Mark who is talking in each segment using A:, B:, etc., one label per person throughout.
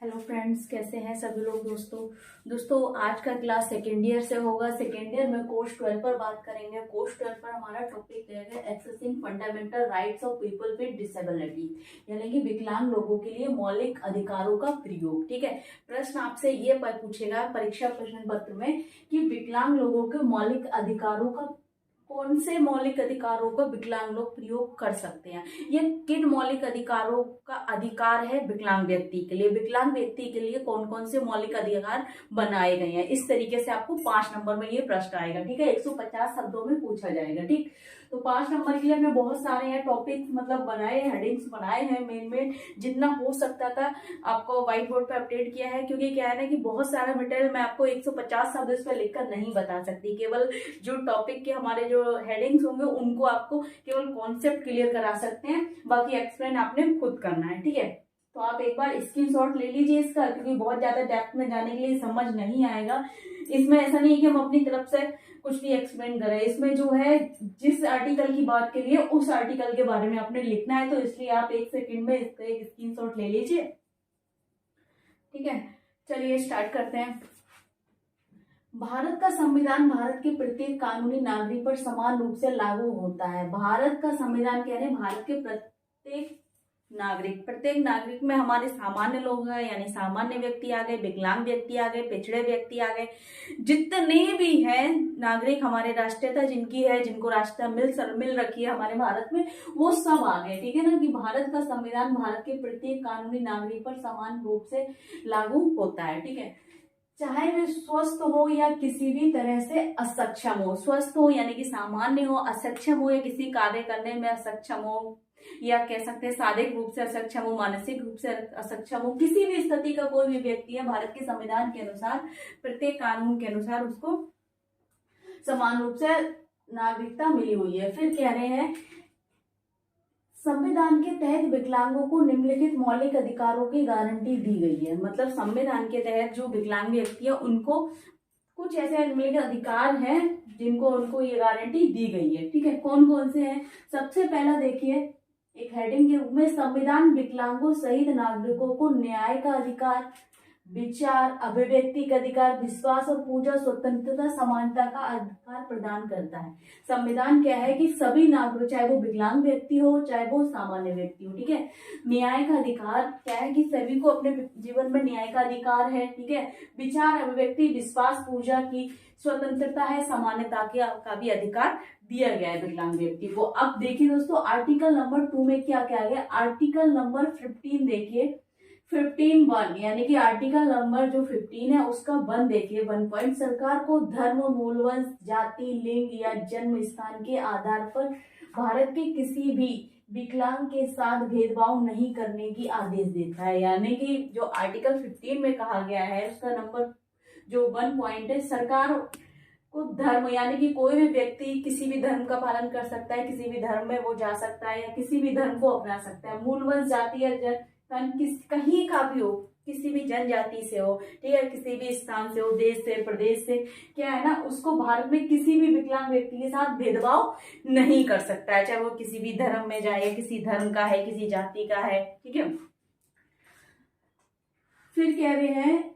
A: Hello friends, कैसे हैं सभी लोग। दोस्तों आज का क्लास सेकेंड ईयर से होगा। सेकेंड ईयर में कोर्स 12 पर बात करेंगे। कोर्स 12 पर हमारा टॉपिक रहेगा accessing fundamental rights of people with disability, यानी कि विकलांग लोगों के लिए मौलिक अधिकारों का प्रयोग। ठीक है, प्रश्न आपसे ये पूछेगा परीक्षा प्रश्न पत्र में कि विकलांग लोगों के मौलिक अधिकारों का कौन से मौलिक अधिकारों को विकलांग लोग प्रयोग कर सकते हैं। ये किन मौलिक अधिकारों का अधिकार है विकलांग व्यक्ति के लिए। विकलांग व्यक्ति के लिए कौन कौन से मौलिक अधिकार बनाए गए हैं। इस तरीके से आपको 5 नंबर में ये प्रश्न आएगा। ठीक है, 150 शब्दों में पूछा जाएगा। ठीक, तो 5 नंबर के लिए हमने बहुत सारे हैं टॉपिक बनाए हैं, हेडिंग्स बनाए हैं। मेन जितना हो सकता था आपको व्हाइट बोर्ड पे अपडेट किया है, क्योंकि क्या है ना कि बहुत सारा मटेरियल मैं आपको 150 शब्द इस पर लिखकर नहीं बता सकती। केवल जो टॉपिक के हमारे जो हेडिंग्स होंगे उनको आपको केवल कॉन्सेप्ट क्लियर करा सकते हैं, बाकी एक्सप्लेन आपने खुद करना है। ठीक है, तो आप एक बार स्क्रीनशॉट ले लीजिए इसका, क्योंकि बहुत ज्यादा डेप्थ में जाने के लिए समझ नहीं आएगा। इसमें ऐसा नहीं है कि हम अपनी तरफ से कुछ भी एक्सप्लेन करें। इसमें जो है जिस आर्टिकल की बात करिए उस आर्टिकल के बारे में आपने लिखना है, तो इसलिए आप 1 सेकंड में इसका एक स्क्रीनशॉट ले लीजिए। ठीक है, चलिए स्टार्ट करते हैं। भारत का संविधान भारत के प्रत्येक कानूनी नागरिक पर समान रूप से लागू होता है। भारत का संविधान कह रहे हैं भारत के प्रत्येक नागरिक में हमारे सामान्य लोग हैं, यानी सामान्य व्यक्ति आ गए, विकलांग व्यक्ति आ गए, पिछड़े व्यक्ति आ गए, जितने भी हैं नागरिक हमारे राष्ट्रीयता जिनकी है, जिनको राष्ट्रीयता मिल रखी है हमारे भारत में, वो सब आ गए। ठीक है ना, कि भारत का संविधान भारत के प्रत्येक कानूनी नागरिक पर समान रूप से लागू होता है। ठीक है, चाहे वे स्वस्थ हो या किसी भी तरह से असक्षम हो। स्वस्थ हो यानी कि सामान्य हो, असक्षम हो या किसी कार्य करने में असक्षम हो, या कह सकते हैं शारीरिक रूप से असक्षम हो, मानसिक रूप से असक्षम हो, किसी भी स्थिति का कोई भी व्यक्ति है, भारत के संविधान के अनुसार प्रत्येक कानून के अनुसार उसको समान रूप से नागरिकता मिली हुई है। फिर कह रहे हैं संविधान के तहत विकलांगों को निम्नलिखित मौलिक अधिकारों की गारंटी दी गई है। मतलब संविधान के तहत जो विकलांग व्यक्ति है उनको कुछ ऐसे निम्नलिखित अधिकार हैं जिनको उनको ये गारंटी दी गई है। ठीक है, कौन कौन से हैं। सबसे पहला देखिए एक हेडिंग के रूप में, संविधान विकलांगों सहित नागरिकों को न्याय का अधिकार, विचार अभिव्यक्ति का अधिकार, विश्वास और पूजा स्वतंत्रता, समानता का अधिकार प्रदान करता है। संविधान क्या है कि सभी नागरिक, चाहे वो विकलांग व्यक्ति हो चाहे वो सामान्य व्यक्ति हो, ठीक है। न्याय का अधिकार क्या है कि सभी को अपने जीवन में न्याय का अधिकार है। ठीक है, विचार अभिव्यक्ति, विश्वास, पूजा की स्वतंत्रता है, समानता का भी अधिकार दिया गया है विकलांग व्यक्ति को। अब देखिए दोस्तों, आर्टिकल नंबर 2 में क्या क्या गया। आर्टिकल नंबर 15 देखिए, 15(1) यानी कि आर्टिकल नंबर जो 15 है उसका 1 देखिए। 1 पॉइंट, सरकार को धर्म, मूलवंश, जाति, लिंग या जन्म स्थान के आधार पर भारत के किसी भी विकलांग के साथ भेदभाव नहीं करने की आदेश देता है। यानी कि जो आर्टिकल 15 में कहा गया है उसका नंबर जो 1 पॉइंट है, सरकार को धर्म यानी कि कोई भी व्यक्ति किसी भी धर्म का पालन कर सकता है, किसी भी धर्म में वो जा सकता है या किसी भी धर्म को अपना सकता है। मूलवंश, जाति या कहीं का भी हो, किसी भी जनजाति से हो, ठीक है, किसी भी स्थान से हो, देश से, प्रदेश से, क्या है ना, उसको भारत में किसी भी विकलांग व्यक्ति के साथ भेदभाव नहीं कर सकता है, चाहे वो किसी भी धर्म में जाए, किसी धर्म का है, किसी जाति का है। ठीक है, फिर कह रहे हैं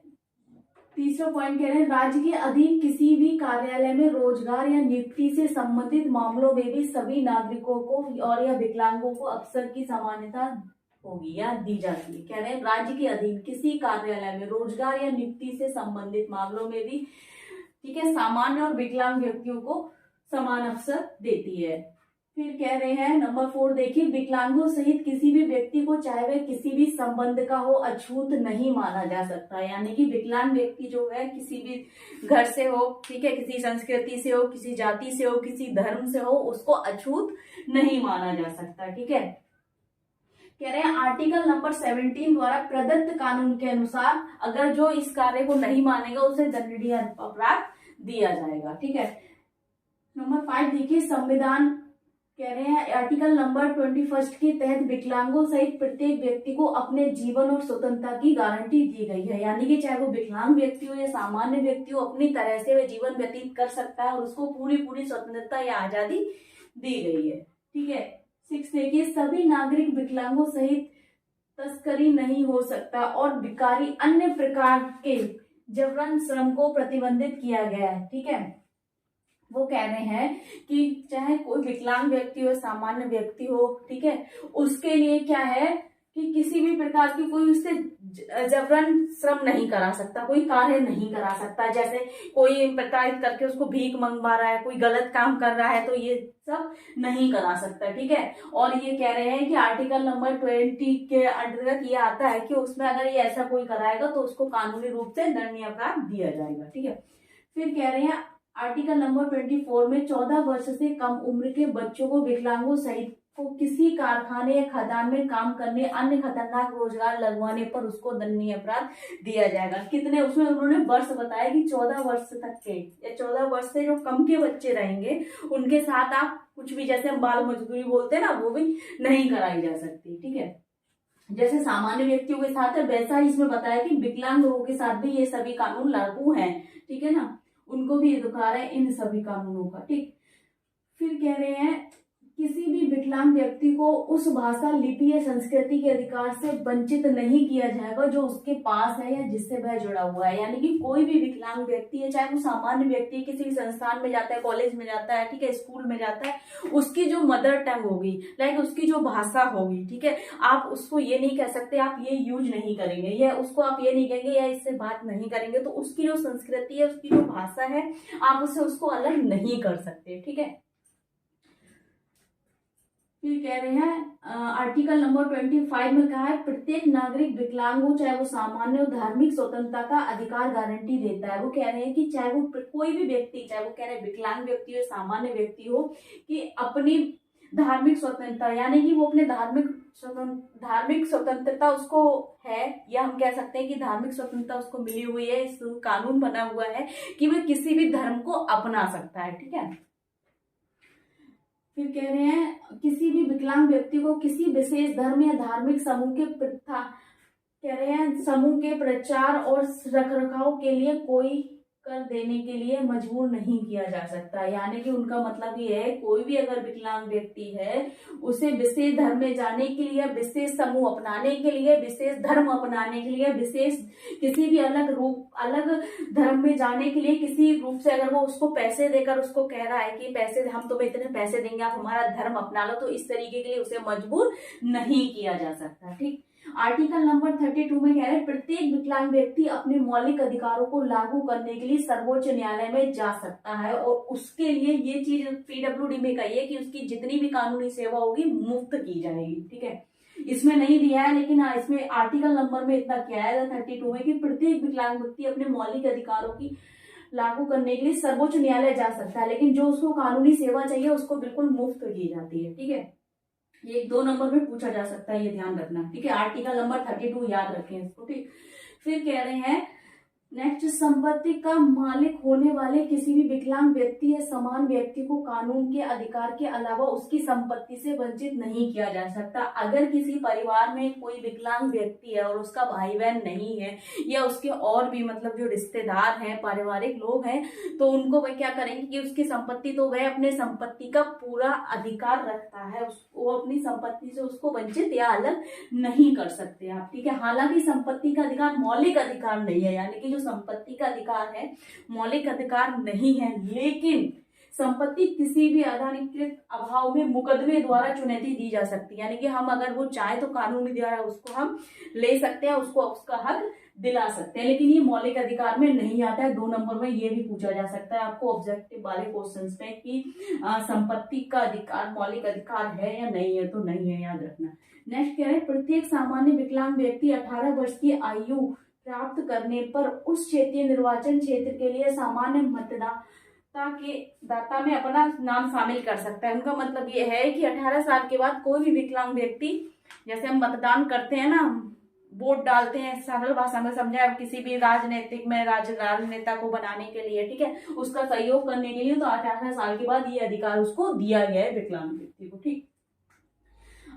A: तीसरा पॉइंट कह रहे हैं, राज्य के अधीन किसी भी कार्यालय में रोजगार या नियुक्ति से संबंधित मामलों में भी सभी नागरिकों को और या विकलांगों को अवसर की समानता होगी या दी जाती है। कह रहे हैं राज्य के अधीन किसी कार्यालय में रोजगार या नियुक्ति से संबंधित मामलों में भी, ठीक है, सामान्य और विकलांग व्यक्तियों को समान अवसर देती है। फिर कह रहे हैं नंबर 4 देखिए, विकलांगों सहित किसी भी व्यक्ति को चाहे वह किसी भी संबंध का हो अछूत नहीं माना जा सकता। यानी कि विकलांग व्यक्ति जो है किसी भी घर से हो, ठीक है, किसी संस्कृति से हो, किसी जाति से हो, किसी धर्म से हो, उसको अछूत नहीं माना जा सकता। ठीक है, कह रहे हैं आर्टिकल नंबर 17 द्वारा प्रदत्त कानून के अनुसार अगर जो इस कार्य को नहीं मानेगा उसे दंडनीय अपराध दिया जाएगा। ठीक है, नंबर 5 देखिए, संविधान कह रहे हैं आर्टिकल नंबर 21 के तहत विकलांगों सहित प्रत्येक व्यक्ति को अपने जीवन और स्वतंत्रता की गारंटी दी गई है। यानी कि चाहे वो विकलांग व्यक्ति हो या सामान्य व्यक्ति हो, अपनी तरह से वह जीवन व्यतीत कर सकता है और उसको पूरी स्वतंत्रता या आजादी दी गई है। ठीक है, 6 देखिए, सभी नागरिक विकलांगों सहित तस्करी नहीं हो सकता और भिखारी अन्य प्रकार के जबरन श्रम को प्रतिबंधित किया गया है। ठीक है, वो कह रहे हैं कि चाहे कोई विकलांग व्यक्ति हो, सामान्य व्यक्ति हो, ठीक है, उसके लिए क्या है कि किसी भी प्रकार की कोई उससे जबरन श्रम नहीं करा सकता, कोई कार्य नहीं करा सकता। जैसे कोई प्रताड़ित करके उसको भीख मंगवा रहा है, कोई गलत काम कर रहा है, तो ये सब नहीं करा सकता। ठीक है, और ये कह रहे हैं कि आर्टिकल नंबर 20 के अंतर्गत ये आता है कि उसमें अगर ये ऐसा कोई कराएगा तो उसको कानूनी रूप से दंडनीय अपराध दिया जाएगा। ठीक है, फिर कह रहे हैं आर्टिकल नंबर 24 में 14 वर्ष से कम उम्र के बच्चों को, विकलांगों सहित को किसी कारखाने या खदान में काम करने, अन्य खतरनाक रोजगार लगवाने पर उसको दंडनीय अपराध दिया जाएगा। कितने, उसमें उन्होंने वर्ष बताया कि 14 वर्ष तक के या 14 वर्ष से जो कम के बच्चे रहेंगे उनके साथ आप कुछ भी, जैसे हम बाल मजदूरी बोलते हैं ना, वो भी नहीं कराई जा सकती। ठीक है, जैसे सामान्य व्यक्तियों के साथ है वैसा ही इसमें बताया कि विकलांग लोगों के साथ भी ये सभी कानून लागू हैं। ठीक है ना, उनको भी अधिकार है इन सभी कानूनों का। ठीक, फिर कह रहे हैं किसी भी विकलांग व्यक्ति को उस भाषा, लिपि या संस्कृति के अधिकार से वंचित नहीं किया जाएगा जो उसके पास है या जिससे वह जुड़ा हुआ है। यानी कि कोई भी विकलांग व्यक्ति है, चाहे वो सामान्य व्यक्ति किसी भी संस्थान में जाता है, कॉलेज में जाता है, ठीक है, स्कूल में जाता है, उसकी जो मदर टंग होगी, लाइक उसकी जो भाषा होगी, ठीक है, आप उसको ये नहीं कह सकते आप ये यूज नहीं करेंगे, या उसको आप ये नहीं कहेंगे या इससे बात नहीं करेंगे, तो उसकी जो संस्कृति है, उसकी जो भाषा है, आप उससे उसको अलग नहीं कर सकते। ठीक है, फिर कह रहे हैं आर्टिकल नंबर 25 में कहा है प्रत्येक नागरिक विकलांग हो, चाहे वो सामान्य हो, धार्मिक स्वतंत्रता का अधिकार गारंटी देता है। वो कह रहे हैं कि चाहे वो कोई भी व्यक्ति, चाहे वो कह रहे हैं विकलांग व्यक्ति हो, सामान्य व्यक्ति हो, कि अपनी धार्मिक स्वतंत्रता, यानी कि वो अपने धार्मिक स्वतंत्रता उसको है, या हम कह सकते हैं कि धार्मिक स्वतंत्रता उसको मिली हुई है, इस कानून बना हुआ है कि वह किसी भी धर्म को अपना सकता है। ठीक है, फिर कह रहे हैं किसी भी विकलांग व्यक्ति को किसी विशेष धर्म या धार्मिक समूह के प्रथा, कह रहे हैं समूह के प्रचार और रखरखाव के लिए कोई कर देने के लिए मजबूर नहीं किया जा सकता। यानी कि उनका मतलब ये है कोई भी अगर विकलांग व्यक्ति है उसे विशेष धर्म में जाने के लिए, विशेष समूह अपनाने के लिए, विशेष धर्म अपनाने के लिए, विशेष किसी भी अलग धर्म में जाने के लिए किसी रूप से अगर वो उसको पैसे देकर उसको कह रहा है कि पैसे, हम तुम्हें इतने पैसे देंगे आप हमारा धर्म अपना लो, तो इस तरीके के लिए उसे मजबूर नहीं किया जा सकता। ठीक, आर्टिकल नंबर 32 में कह रहे हैं प्रत्येक विकलांग व्यक्ति अपने मौलिक अधिकारों को लागू करने के लिए सर्वोच्च न्यायालय में जा सकता है, और उसके लिए ये चीज पीडब्ल्यूडी में कही है कि उसकी जितनी भी कानूनी सेवा होगी मुफ्त की जाएगी। ठीक है, इसमें नहीं दिया है, लेकिन इसमें आर्टिकल नंबर में इतना किया है 32 में कि प्रत्येक विकलांग व्यक्ति अपने मौलिक अधिकारों की लागू करने के लिए सर्वोच्च न्यायालय जा सकता है, लेकिन जो उसको कानूनी सेवा चाहिए उसको बिल्कुल मुफ्त की जाती है। ठीक है, ये 2 नंबर में पूछा जा सकता है, ये ध्यान रखना। ठीक है, आर्टिकल नंबर 32 याद रखें इसको। ठीक, फिर कह रहे हैं नेक्स्ट, संपत्ति का मालिक होने वाले किसी भी विकलांग व्यक्ति या समान व्यक्ति को कानून के अधिकार के अलावा उसकी संपत्ति से वंचित नहीं किया जा सकता। अगर किसी परिवार में कोई विकलांग व्यक्ति है और उसका भाई बहन नहीं है, या उसके और भी मतलब जो रिश्तेदार हैं, पारिवारिक लोग हैं, तो उनको वह क्या करेंगे कि उसकी संपत्ति, तो वह अपने संपत्ति का पूरा अधिकार रखता है, वो अपनी संपत्ति से उसको वंचित या अलग नहीं कर सकते आप। ठीक है, हालांकि संपत्ति का अधिकार मौलिक अधिकार नहीं है, यानी कि जो संपत्ति का अधिकार है मौलिक अधिकार नहीं है, लेकिन संपत्ति किसी भी अधिकृत अभाव में मुकदमे द्वारा चुनौती दी जा सकती है। यानी कि हम अगर वो चाहे तो कानूनी द्वारा उसको हम ले सकते हैं, उसको उसका हक दिला सकते हैं, लेकिन ये मौलिक अधिकार में नहीं आता है। 2 नंबर में ये भी पूछा जा सकता है आपको ऑब्जेक्टिव वाले क्वेश्चंस में कि संपत्ति का अधिकार मौलिक अधिकार है या नहीं है, तो नहीं है, याद रखना। नेक्स्ट क्या है, प्रत्येक सामान्य विकलांग व्यक्ति 18 वर्ष की आयु प्राप्त करने पर उस क्षेत्रीय निर्वाचन क्षेत्र के लिए सामान्य मतदाता के दाता में अपना नाम शामिल कर सकता है। उनका मतलब ये है कि 18 साल के बाद कोई भी विकलांग व्यक्ति, जैसे हम मतदान करते हैं ना, वोट डालते हैं, सरल भाषा में समझाए, किसी भी राजनीतिक में राजनेता को बनाने के लिए, ठीक है, उसका सहयोग करने के लिए, तो 18 साल के बाद ये अधिकार उसको दिया गया है विकलांग व्यक्ति को। ठीक,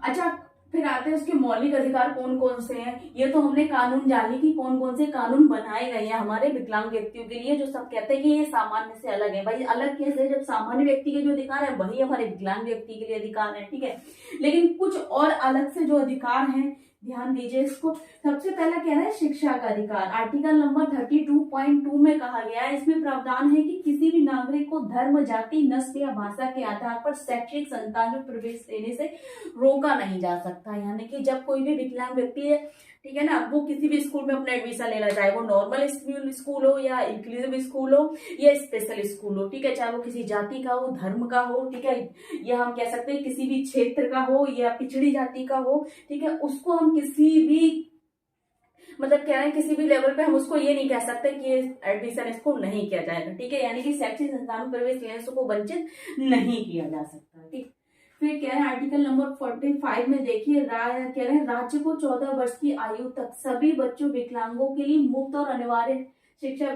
A: अच्छा, फिर आते हैं उसके मौलिक अधिकार कौन कौन से हैं। ये तो हमने कानून जाने कि कौन कौन से कानून बनाए गए हैं हमारे विकलांग व्यक्तियों के लिए, जो सब कहते हैं कि ये सामान्य से अलग है। भाई अलग कैसे, जब सामान्य व्यक्ति के जो अधिकार है वही हमारे विकलांग व्यक्ति के लिए अधिकार है। ठीक है, लेकिन कुछ और अलग से जो अधिकार हैं ध्यान दीजिए इसको। सबसे पहला कह रहा है शिक्षा का अधिकार। आर्टिकल नंबर 32.2 में कहा गया है, इसमें प्रावधान है कि किसी भी नागरिक को धर्म, जाति, नस्ल या भाषा के आधार पर शैक्षिक संस्थान में प्रवेश लेने से रोका नहीं जा सकता। यानी कि जब कोई भी विकलांग व्यक्ति है, ठीक है ना, वो किसी भी स्कूल में अपना एडमिशन लेना चाहे, वो नॉर्मल स्कूल हो या इंक्लूसिव स्कूल हो या स्पेशल स्कूल हो, ठीक है, चाहे वो किसी जाति का हो, धर्म का हो, ठीक है, या हम कह सकते हैं किसी भी क्षेत्र का हो या पिछड़ी जाति का हो, ठीक है, उसको हम किसी भी मतलब कह रहे हैं किसी भी लेवल पे हम उसको ये नहीं कह सकते कि एडमिशन इसको नहीं किया जाएगा, ठीक है, यानी कि शैक्षिक संस्थान में प्रवेश लेने से को वंचित नहीं किया जा सकता। ठीक, फिर कह रहे हैं आर्टिकल नंबर 45 में देखिए, कह रहे हैं राज्य को 14 वर्ष की आयु तक सभी बच्चों विकलांगों के लिए मुफ्त और अनिवार्य शिक्षा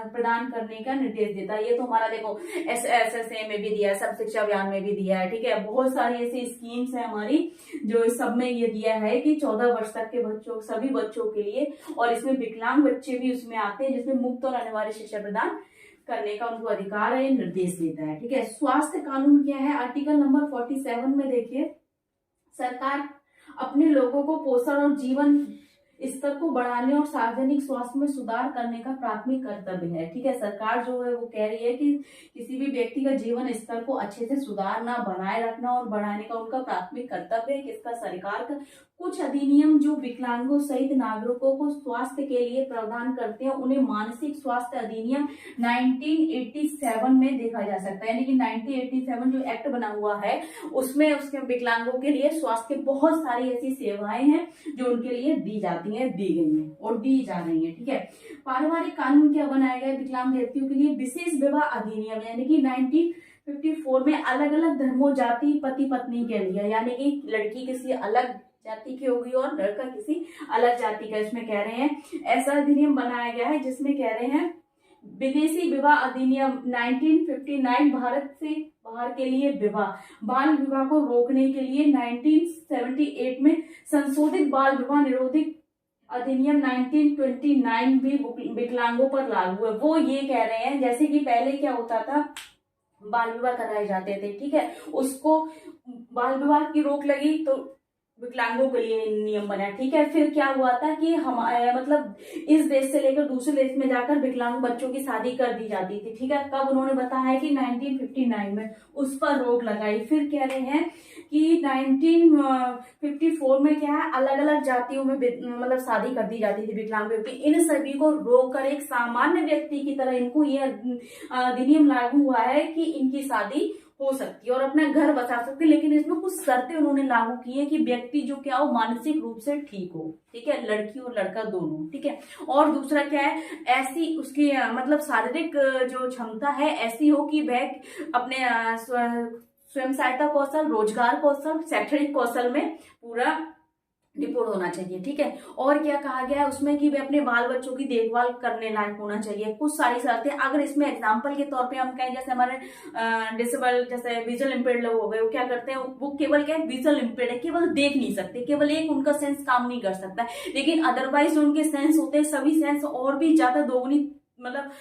A: प्रदान करने का निर्देश देता है। ये तो हमारा देखो SSA में भी दिया है, सब शिक्षा अभियान में भी दिया है, ठीक है, बहुत सारी ऐसी स्कीम्स है हमारी जो इस सब में ये दिया है कि 14 वर्ष तक के बच्चों, सभी बच्चों के लिए, और इसमें विकलांग बच्चे भी उसमें आते हैं, जिसमें मुफ्त और अनिवार्य शिक्षा प्रदान करने का उनको अधिकार है, निर्देश देता है। ठीक है, स्वास्थ्य कानून क्या है, आर्टिकल नंबर 47 में देखिए, सरकार अपने लोगों को पोषण और जीवन स्तर को बढ़ाने और सार्वजनिक स्वास्थ्य में सुधार करने का प्राथमिक कर्तव्य है। ठीक है, सरकार जो है वो कह रही है कि किसी भी व्यक्ति का जीवन स्तर को अच्छे से सुधारना, बनाए रखना और बढ़ाने का उनका प्राथमिक कर्तव्य है। किसका? सरकार का। कुछ अधिनियम जो विकलांगों सहित नागरिकों को स्वास्थ्य के लिए प्रावधान करते हैं, उन्हें मानसिक स्वास्थ्य अधिनियम 1987 में देखा जा सकता है। यानी कि 1987 जो एक्ट बना हुआ है उसमें उसके विकलांगों के लिए स्वास्थ्य की बहुत सारी ऐसी सेवाएं हैं जो उनके लिए दी जाती हैं, दी गई हैं और दी जा रही हैं। ठीक है, पारिवारिक कानून क्या बनाया गया विकलांग व्यक्तियों के लिए? विशेष विवाह अधिनियम, यानी कि 1954 में अलग अलग धर्मों, जाति, पति पत्नी के लिए, यानी कि लड़की किसी अलग जाति की होगी और लड़का किसी अलग जाति का, इसमें कह रहे हैं ऐसा अधिनियम बनाया गया है जिसमें कह रहे हैं विदेशी विवाह अधिनियम 1959, भारत से बाहर के लिए विवाह, बाल विवाह को रोकने के लिए 1978 में संशोधित बाल विवाह निरोधक अधिनियम 1929 भी विकलांगों पर लागू है। वो ये कह रहे हैं जैसे कि पहले क्या होता था, बाल विवाह कराए जाते थे, ठीक है, उसको बाल विवाह की रोक लगी तो विकलांगों के लिए नियम बना। ठीक है, फिर क्या हुआ था कि हमारे मतलब इस देश से लेकर दूसरे देश में जाकर विकलांग बच्चों की शादी कर दी जाती थी। ठीक है, कब उन्होंने बताया कि 1959 में उस पर रोक लगाई। फिर कह रहे हैं कि 1954 में क्या है, अलग अलग जातियों में मतलब शादी कर दी जाती थी विकलांग व्यक्ति, इन सभी को रोककर एक सामान्य व्यक्ति की तरह इनको ये अधिनियम लागू हुआ है कि इनकी शादी हो सकती है और अपना घर बसा सकते हैं, लेकिन इसमें कुछ शर्तें उन्होंने लागू की है कि व्यक्ति जो क्या हो, मानसिक रूप से ठीक हो। ठीक है, लड़की और लड़का दोनों। ठीक है, और दूसरा क्या है, ऐसी उसकी मतलब शारीरिक जो क्षमता है ऐसी हो कि वह अपने स्वयं सहायता कौशल, रोजगार कौशल, शैक्षणिक कौशल में पूरा निपुण होना चाहिए। ठीक है, और क्या कहा गया है उसमें कि वे अपने बाल बच्चों की देखभाल करने लायक होना चाहिए। कुछ सारी शर्तें, अगर इसमें एग्जांपल के तौर पे हम कहें, जैसे हमारे डिसेबल जैसे विजुअल इम्पेयर्ड लोग हो गए, वो क्या करते हैं, वो केवल क्या है, विजुअल इम्पेयर्ड है, केवल देख नहीं सकते, केवल एक उनका सेंस काम नहीं कर सकता, लेकिन अदरवाइज उनके सेंस होते हैं सभी सेंस और भी ज्यादा दोगुनी मतलब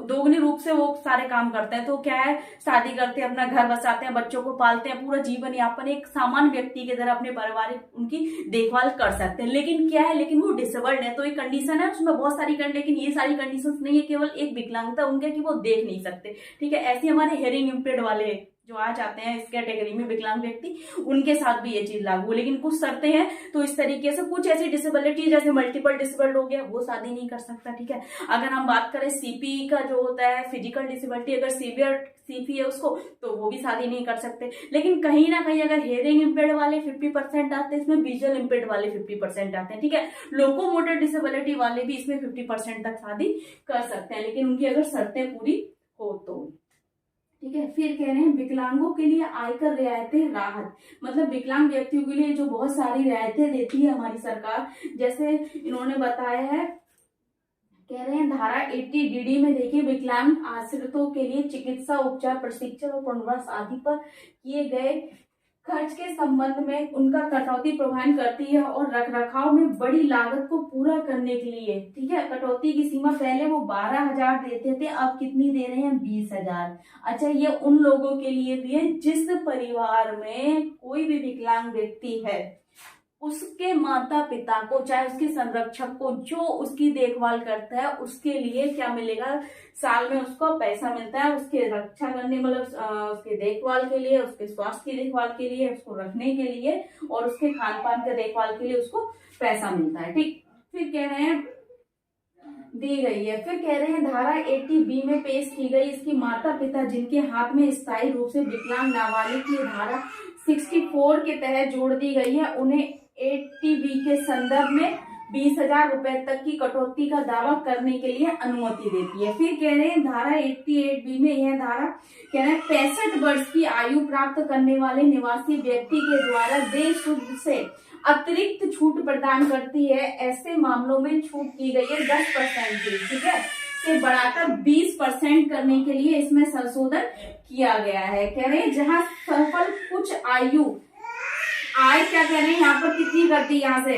A: दोगुनी रूप से वो सारे काम करते हैं। तो क्या है, शादी करते हैं, अपना घर बसाते हैं, बच्चों को पालते हैं, पूरा जीवन यापन एक सामान्य व्यक्ति की तरह अपने पारिवारिक उनकी देखभाल कर सकते हैं। लेकिन क्या है, लेकिन वो डिसेबल्ड है, तो एक कंडीशन है उसमें बहुत सारी लेकिन ये सारी कंडीशंस नहीं है, केवल एक विकलांगता उनके कि वो देख नहीं सकते। ठीक है, ऐसे हमारे हेयरिंग इम्पेयर्ड वाले जो आ जाते हैं इस कैटेगरी में विकलांग व्यक्ति, उनके साथ भी ये चीज लागू है, लेकिन कुछ शर्तें हैं। तो इस तरीके से कुछ ऐसी डिसेबिलिटी जैसे मल्टीपल डिसेबल्ड हो गया, वो शादी नहीं कर सकता। ठीक है, अगर हम बात करें सीपी का जो होता है फिजिकल डिसेबिलिटी, अगर सीवियर सीपी है उसको, तो वो भी शादी नहीं कर सकते। लेकिन कहीं ना कहीं अगर हेयरिंग इम्पेयर्ड वाले 50% आते हैं इसमें, विजुअल इम्पेयर्ड वाले 50% आते हैं। ठीक है, लोकोमोटर डिसेबिलिटी वाले भी इसमें 50% तक शादी कर सकते हैं, लेकिन उनकी अगर शर्तें पूरी हो तो। ठीक है, फिर कह रहे हैं विकलांगों के लिए आयकर रियायतें, राहत, मतलब विकलांग व्यक्तियों के लिए जो बहुत सारी रियायतें देती है हमारी सरकार, जैसे इन्होंने बताया है, कह रहे हैं धारा 80 DD में देखिए, विकलांग आश्रितों के लिए चिकित्सा उपचार, प्रशिक्षण और पुनर्वास आदि पर किए गए खर्च के संबंध में उनका कटौती प्रदान करती है और रखरखाव में बड़ी लागत को पूरा करने के लिए। ठीक है, कटौती की सीमा पहले वो 12,000 देते थे, अब कितनी दे रहे हैं, 20,000। अच्छा, ये उन लोगों के लिए भी है जिस परिवार में कोई भी विकलांग व्यक्ति है, उसके माता पिता को, चाहे उसके संरक्षक को, जो उसकी देखभाल करता है, उसके लिए क्या मिलेगा, साल में उसको पैसा मिलता है, उसके रक्षा करने मतलब उसके देखभाल के लिए, उसके स्वास्थ्य की देखभाल के लिए, उसको रखने के लिए और उसके खान पान के देखभाल के लिए उसको पैसा मिलता है। ठीक, फिर कह रहे हैं दी गई है। फिर कह रहे हैं धारा 80B में पेश की गई इसकी माता पिता जिनके हाथ में स्थायी रूप से विकलांग नाबालिग की धारा 64 के तहत जोड़ दी गई है, उन्हें 80B के संदर्भ में 20,000 रुपए तक की कटौती का दावा करने के लिए अनुमति देती है। फिर कह रहे हैं धारा 88B में यह धारा कह रहे हैं 65 वर्ष की आयु प्राप्त करने वाले निवासी व्यक्ति के द्वारा देय शुल्क से अतिरिक्त छूट प्रदान करती है। ऐसे मामलों में छूट की गई है 10% की, ठीक है, से बढ़ाकर 20% करने के लिए इसमें संशोधन किया गया है। कह रहे हैं जहां सफल कुछ आय क्या कह रहे हैं यहाँ पर कितनी कर दी, यहाँ से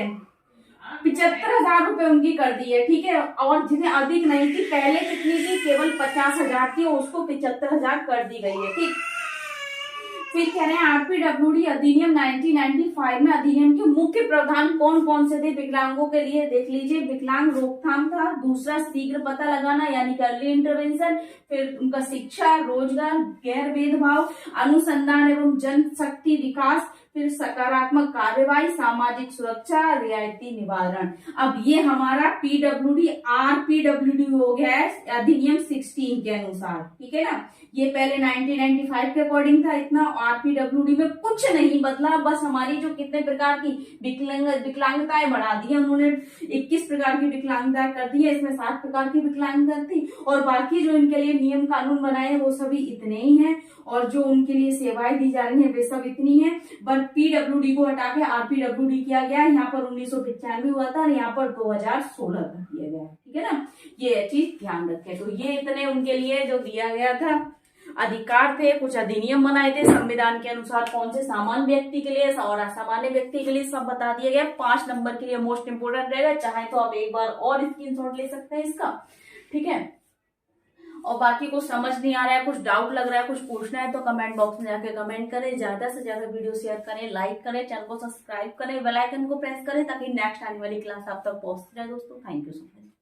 A: 75,000 रुपए उनकी कर दी है, ठीक है, और जिन्हें अधिक नहीं थी, पहले कितनी थी, केवल 50,000 थी, उसको 75,000 कर दी गई है। ठीक, फिर कह रहे हैं आरपीडब्ल्यूडी अधिनियम 1995 में अधिनियम के मुख्य प्रावधान कौन कौन से थे विकलांगों के लिए, देख लीजिए। विकलांग रोकथाम था, दूसरा शीघ्र पता लगाना यानी कि अर्ली इंटरवेंशन, फिर उनका शिक्षा, रोजगार, गैर भेदभाव, अनुसंधान एवं जनशक्ति विकास, फिर सकारात्मक कार्यवाही, सामाजिक सुरक्षा, रियायती निवारण। अब ये हमारा पीडब्ल्यूडी आरपीडब्ल्यूडी हो गया है अधिनियम 16 के अनुसार, ठीक है ना। ये पहले 1995 के अकॉर्डिंग था इतना, आरपीडब्ल्यूडी में कुछ नहीं बदला, बस हमारी जो कितने प्रकार की विकलांगताएं बढ़ा दी है उन्होंने, 21 प्रकार की विकलांगताएं कर दी है, इसमें 7 प्रकार की विकलांगता थी, और बाकी जो इनके लिए नियम कानून बनाए हैं वो सभी इतने ही हैं, और जो उनके लिए सेवाएं दी जा रही है वे सब इतनी है। पर पीडब्ल्यूडी को हटा के आरपीडब्ल्यूडी किया गया है, यहाँ पर 1995 हुआ था और यहाँ पर 2016 कर दिया गया, ठीक है ना, ये चीज ध्यान रखें। तो ये इतने उनके लिए जो दिया गया था अधिकार थे, कुछ अधिनियम बनाए थे संविधान के अनुसार, कौन से सामान्य व्यक्ति के लिए और असामान्य व्यक्ति के लिए सब बता दिया गया। 5 नंबर के लिए मोस्ट इंपोर्टेंट रहेगा, चाहे तो आप एक बार और स्क्रीनशॉट ले सकते हैं इसका, ठीक है। और बाकी कुछ समझ नहीं आ रहा है, कुछ डाउट लग रहा है, कुछ पूछना है तो कमेंट बॉक्स में जाके कमेंट करें, ज्यादा से ज्यादा वीडियो शेयर करें, लाइक करें, चैनल को सब्सक्राइब करें, बेल आइकन को प्रेस करें ताकि नेक्स्ट आने वाली क्लास आप तक पहुंच जाए दोस्तों। Thank you so much.